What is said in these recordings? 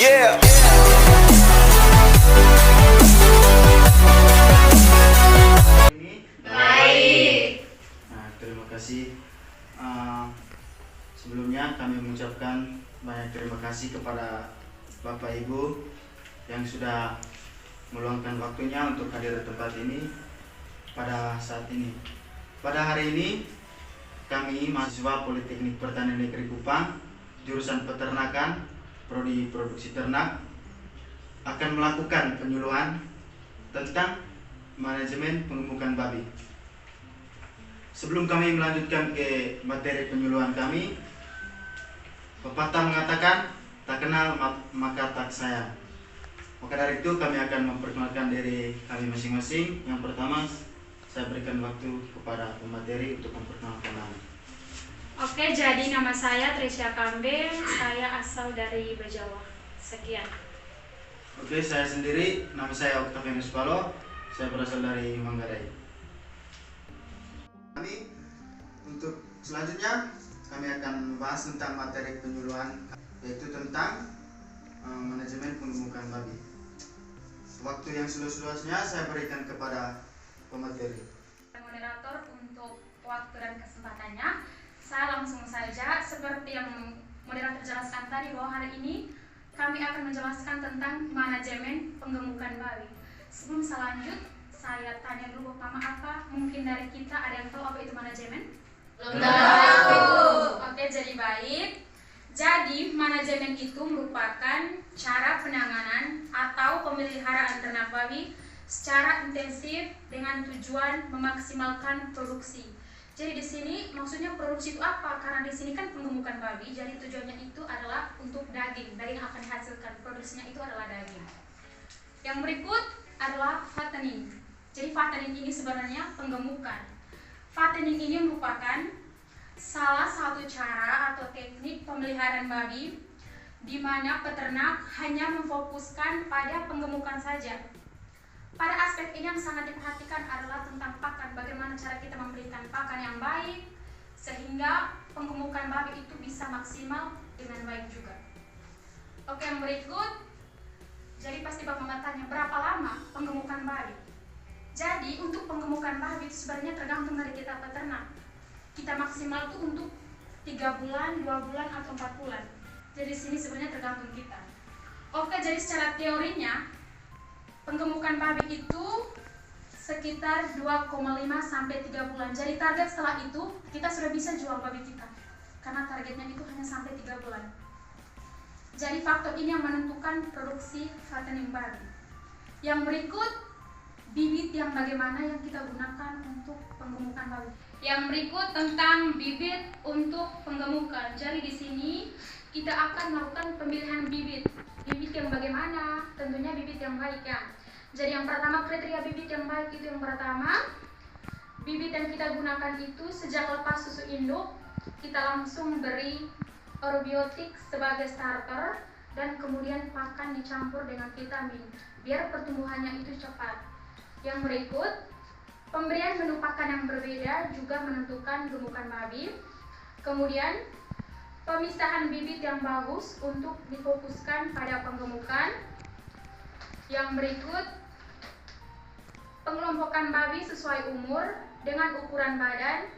Yeah. Ini Baik. Nah, terima kasih. Sebelumnya kami mengucapkan banyak terima kasih kepada Bapak Ibu yang sudah meluangkan waktunya untuk hadir di tempat ini pada saat ini. Pada hari ini kami mahasiswa Politeknik Pertanian Negeri Kupang jurusan Peternakan Prodi Produksi Ternak akan melakukan penyuluhan tentang manajemen pengemukan babi. Sebelum kami melanjutkan ke materi penyuluhan kami, pepatah mengatakan tak kenal maka tak sayang. Maka dari itu kami akan memperkenalkan diri kami masing-masing. Yang pertama, saya berikan waktu kepada pemateri untuk memperkenalkan nama. Oke, jadi nama saya Trisha Kambing, saya asal dari Bejawa. Sekian. Oke, saya sendiri, nama saya Octavianus Palo, saya berasal dari Manggarai. Kami untuk selanjutnya kami akan membahas tentang materi penyuluhan, yaitu tentang manajemen pengemukan babi. Waktu yang seluas-luasnya saya berikan kepada pemateri. Moderator untuk waktu dan kesempatannya. Saya langsung saja, seperti yang moderator jelaskan tadi, bahwa hari ini kami akan menjelaskan tentang manajemen penggemukan babi. Sebelum selanjut, saya tanya dulu Bapak apa? Mungkin dari kita ada yang tahu apa itu manajemen? Belum tahu. Oke, jadi baik. Jadi manajemen itu merupakan cara penanganan atau pemeliharaan ternak babi secara intensif dengan tujuan memaksimalkan produksi. Jadi di sini maksudnya produksi itu apa? Karena di sini kan penggemukan babi, jadi tujuannya itu adalah untuk daging akan dihasilkan, produksinya itu adalah daging. Yang berikut adalah fattening. Jadi fattening ini sebenarnya penggemukan. Fattening ini merupakan salah satu cara atau teknik pemeliharaan babi di mana peternak hanya memfokuskan pada penggemukan saja. Pada aspek ini yang sangat diperhatikan adalah tentang pakan, bagaimana cara kita memberikan pakan yang baik sehingga penggemukan babi itu bisa maksimal dengan baik juga. Oke, yang berikut, jadi pasti Bapak tanya berapa lama penggemukan babi. Jadi untuk penggemukan babi itu sebenarnya tergantung dari kita peternak. Kita maksimal itu untuk 3 bulan, 2 bulan, atau 4 bulan. Jadi di sini sebenarnya tergantung kita. Oke, jadi secara teorinya penggemukan babi itu sekitar 2,5 sampai 3 bulan. Jadi target setelah itu kita sudah bisa jual babi kita. Karena targetnya itu hanya sampai 3 bulan. Jadi faktor ini yang menentukan produksi fattening babi. Yang berikut, bibit yang bagaimana yang kita gunakan untuk penggemukan babi. Yang berikut tentang bibit untuk penggemukan. Jadi di sini kita akan melakukan pemilihan bibit. Bibit yang bagaimana? Tentunya bibit yang baik ya. Jadi yang pertama, kriteria bibit yang baik itu yang pertama, bibit yang kita gunakan itu sejak lepas susu induk kita langsung beri probiotik sebagai starter dan kemudian pakan dicampur dengan vitamin biar pertumbuhannya itu cepat. Yang berikut, pemberian menu pakan yang berbeda juga menentukan gemukan babi. Kemudian pemisahan bibit yang bagus untuk difokuskan pada penggemukan. Yang berikut, pengelompokan babi sesuai umur dengan ukuran badan.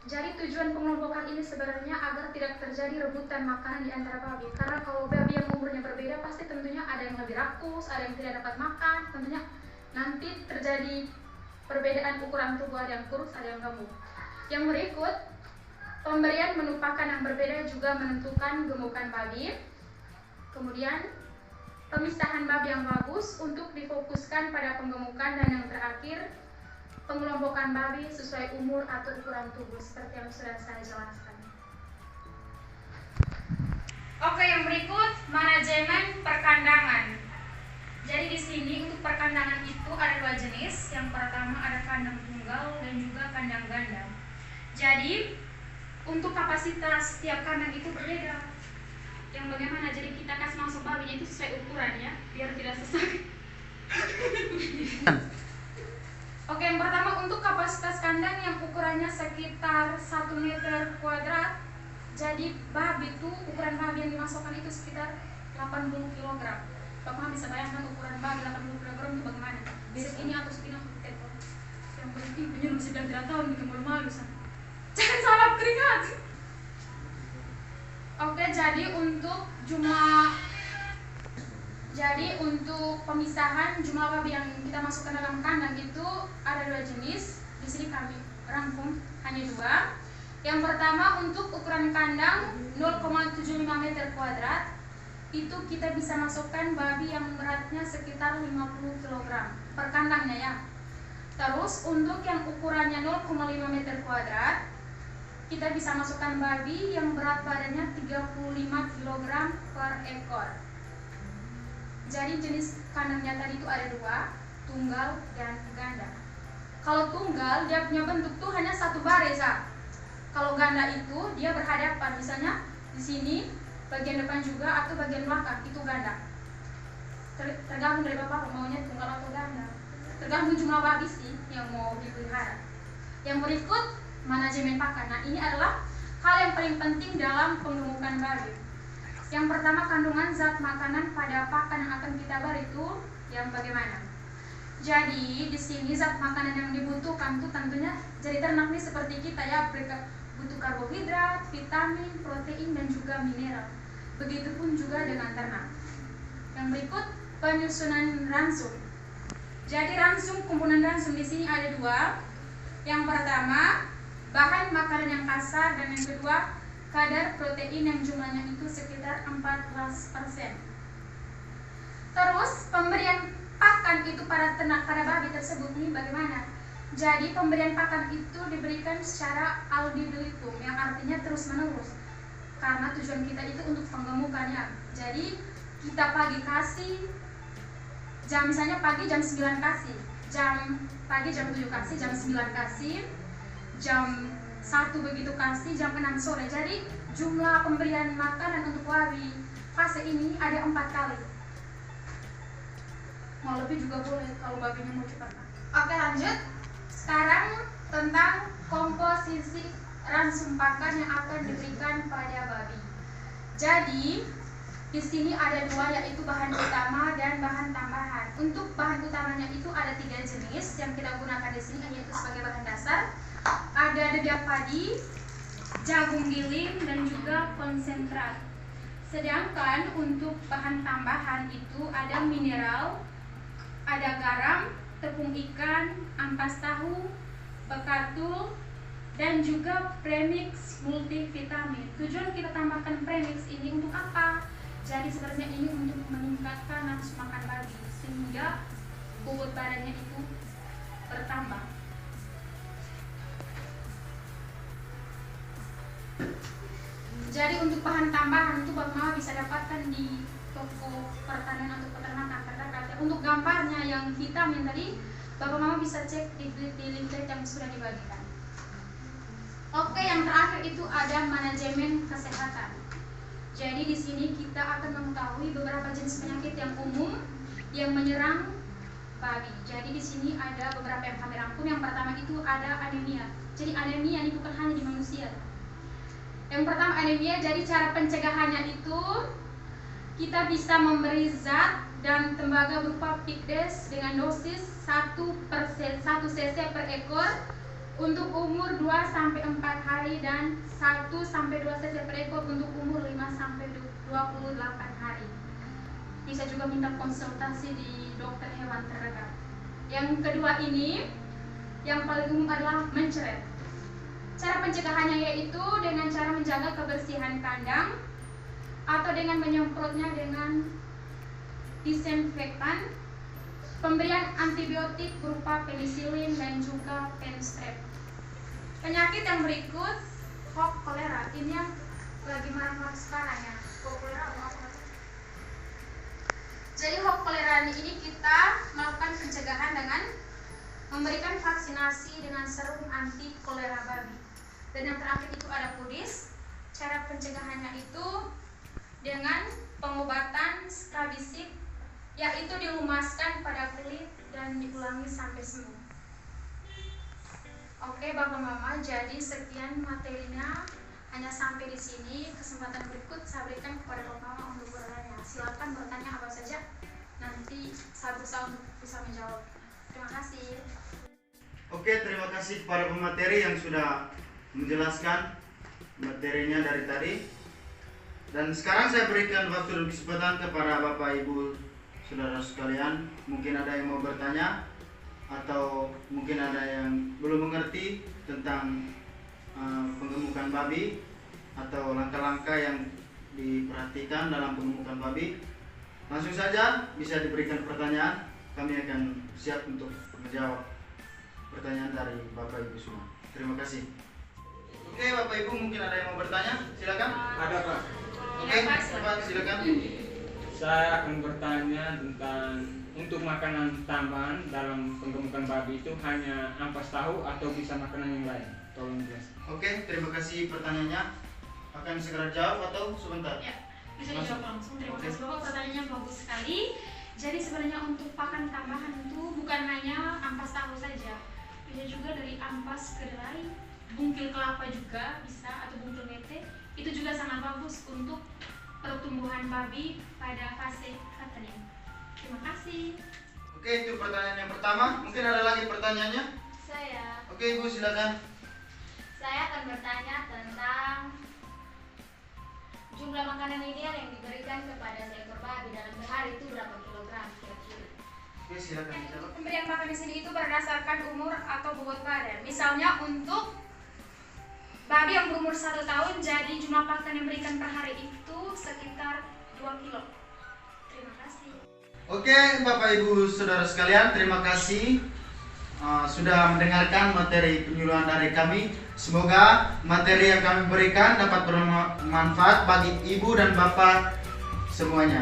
Jadi tujuan pengelompokan ini sebenarnya agar tidak terjadi rebutan makanan di antara babi. Karena kalau babi yang umurnya berbeda pasti tentunya ada yang lebih rakus, ada yang tidak dapat makan. Tentunya nanti terjadi perbedaan ukuran tubuh, ada yang kurus, ada yang gemuk. Yang berikut, pemberian menu pakan yang berbeda juga menentukan gemukan babi. Kemudian pemisahan babi yang bagus untuk difokuskan pada penggemukan. Dan yang terakhir, pengelompokan babi sesuai umur atau ukuran tubuh seperti yang sudah saya jelaskan. Oke, yang berikut manajemen perkandangan. Jadi di sini untuk perkandangan itu ada 2 jenis. Yang pertama ada kandang tunggal dan juga kandang ganda. Jadi untuk kapasitas setiap kandang itu berbeda. Yang bagaimana? Jadi kita kasih masuk babinya itu sesuai ukuran ya, biar tidak sesak. Oke, yang pertama untuk kapasitas kandang yang ukurannya sekitar 1 meter kuadrat. Jadi babi itu ukuran babi yang dimasukkan itu sekitar 80 kg. Bapak bisa bayangkan ukuran babi 80 kg itu bagaimana? Segini atau segini aku teko. Yang berarti penyuruh masih bilang tidak tahu bikin malu-malu sana. Jangan salah keringat. Oke, jadi untuk pemisahan jumlah babi yang kita masukkan dalam kandang itu ada 2 jenis. Di sini kami rangkum hanya 2. Yang pertama untuk ukuran kandang 0,75 meter kuadrat, itu kita bisa masukkan babi yang beratnya sekitar 50 kg per kandangnya ya. Terus untuk yang ukurannya 0,5 meter kuadrat, kita bisa masukkan babi yang berat badannya 35 kg per ekor. Jadi jenis kandangnya tadi itu ada 2, tunggal dan ganda. Kalau tunggal dia punya bentuk tuh hanya satu baris. Kalau ganda itu dia berhadapan, misalnya di sini bagian depan juga atau bagian belakang itu ganda. Tergantung dari bapak maunya tunggal atau ganda. Tergantung jumlah babi sih yang mau dipelihara. Yang berikut manajemen pakan. Nah, ini adalah hal yang paling penting dalam pengemukan babi. Yang pertama, kandungan zat makanan pada pakan yang akan kita beri itu yang bagaimana? Jadi di sini zat makanan yang dibutuhkan tuh tentunya jadi ternak nih seperti kita ya, butuh karbohidrat, vitamin, protein dan juga mineral. Begitupun juga dengan ternak. Yang berikut penyusunan ransum. Jadi kumpulan ransum di sini ada 2. Yang pertama bahan makanan yang kasar dan yang kedua kadar protein yang jumlahnya itu sekitar 14%. Terus pemberian pakan itu pada babi tersebut ini bagaimana? Jadi pemberian pakan itu diberikan secara audibilitum yang artinya terus menerus. Karena tujuan kita itu untuk penggemukannya. Jadi kita pagi kasih misalnya pagi jam 9 kasih, pagi jam 7 kasih, jam 9 kasih, jam 1 begitu kasih, jam 6 sore. Jadi jumlah pemberian makanan untuk babi fase ini ada 4 kali. Mau lebih juga boleh kalau babinya mau cepat. Oke, lanjut. Sekarang tentang komposisi ransum pakan yang akan diberikan pada babi. Jadi di sini ada 2 yaitu bahan utama dan bahan tambahan. Untuk bahan utamanya itu ada 3 jenis yang kita gunakan di sini yaitu sebagai bahan dasar. Ada dedak padi, jagung giling dan juga konsentrat. Sedangkan untuk bahan tambahan itu ada mineral, ada garam, tepung ikan, ampas tahu, bekatul, dan juga premix multivitamin. Tujuan kita tambahkan premix ini untuk apa? Jadi sebenarnya ini untuk meningkatkan nafsu makan babi sehingga bobot badannya itu bertambah. Jadi untuk bahan tambahan itu Bapak Mama bisa dapatkan di toko pertanian atau peternakan terdekat. Untuk gambarnya yang vitamin tadi Bapak Mama bisa cek di leaflet yang sudah dibagikan. Oke, yang terakhir itu ada manajemen kesehatan. Jadi di sini kita akan mengetahui beberapa jenis penyakit yang umum yang menyerang babi. Jadi di sini ada beberapa yang kami rangkum. Yang pertama itu ada anemia. Jadi anemia ini bukan hanya di manusia. Yang pertama anemia, jadi cara pencegahannya itu kita bisa memberi zat dan tembaga berupa Picdes dengan dosis 1 cc per ekor untuk umur 2-4 hari dan 1-2 cc per ekor untuk umur 5-28 hari. Bisa juga minta konsultasi di dokter hewan terdekat. Yang kedua ini, yang paling umum adalah mencret. Cara pencegahannya yaitu dengan cara menjaga kebersihan kandang atau dengan menyemprotnya dengan disinfektan, pemberian antibiotik berupa penisilin dan juga penstrep. Penyakit yang berikut Hok kolera, ini yang lagi marak-marak sekarang ya. Hok kolera apa? Jadi Hok kolera ini kita melakukan pencegahan dengan memberikan vaksinasi dengan serum anti kolera babi. Dan yang terakhir itu ada pudis. Cara pencegahannya itu dengan pengobatan skabisik, yaitu dilumaskan pada kulit dan diulangi sampai sembuh. Oke Bapak Mama, jadi sekian materinya. hanya sampai di sini. Kesempatan berikut saya berikan kepada Bapak Mama untuk bertanya. Silakan bertanya apa saja, nanti saya berusaha untuk bisa menjawab. Terima kasih. Oke, terima kasih kepada pemateri yang sudah menjelaskan materinya dari tadi. Dan sekarang saya berikan waktu dan kesempatan kepada Bapak Ibu Saudara sekalian. Mungkin ada yang mau bertanya, atau mungkin ada yang belum mengerti tentang penggemukan babi, atau langkah-langkah yang diperhatikan dalam penggemukan babi. Langsung saja bisa diberikan pertanyaan, kami akan siap untuk menjawab pertanyaan dari Bapak Ibu semua. Terima kasih. Oke, Bapak Ibu mungkin ada yang mau bertanya, silakan. Ada, Pak. Oke, Bapak silakan. Saya akan bertanya tentang untuk makanan tambahan dalam penggemukan babi itu hanya ampas tahu atau bisa makanan yang lain? Tolong jelaskan. Oke, terima kasih pertanyaannya. Akan segera jawab atau sebentar? Ya, bisa dijawab langsung. Terima kasih Bapak, pertanyaannya bagus sekali. Jadi sebenarnya untuk pakan tambahan itu bukan hanya ampas tahu saja, bisa juga dari ampas kedelai, bungkil kelapa juga bisa, atau bungkil mete. Itu juga sangat bagus untuk pertumbuhan babi pada fase fattening. Terima kasih. Oke, itu pertanyaan yang pertama. Mungkin ada lagi pertanyaannya? Saya Oke, Ibu silakan. akan bertanya tentang jumlah makanan ideal yang diberikan kepada seekor babi dalam sehari itu berapa kilogram kira-kira? Oke, silakan dijawab. Pemberian pakan di sini itu berdasarkan umur atau bobot badan. Misalnya untuk babi yang berumur 1 tahun, jadi jumlah pakan yang diberikan per hari itu sekitar 2 kilo. Terima kasih. Oke, Bapak Ibu Saudara sekalian, terima kasih sudah mendengarkan materi penyuluhan dari kami. Semoga materi yang kami berikan dapat bermanfaat bagi Ibu dan Bapak semuanya.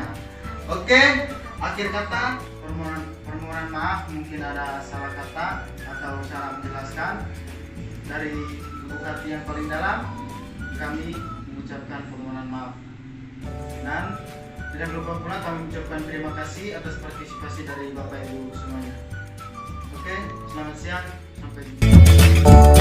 Oke, akhir kata permohonan maaf mungkin ada salah kata atau salah menjelaskan. Dari lubuk hati yang paling dalam kami mengucapkan permohonan maaf. Dan tidak lupa pula kami mengucapkan terima kasih atas partisipasi dari Bapak Ibu semuanya. Oke, selamat siang, sampai jumpa.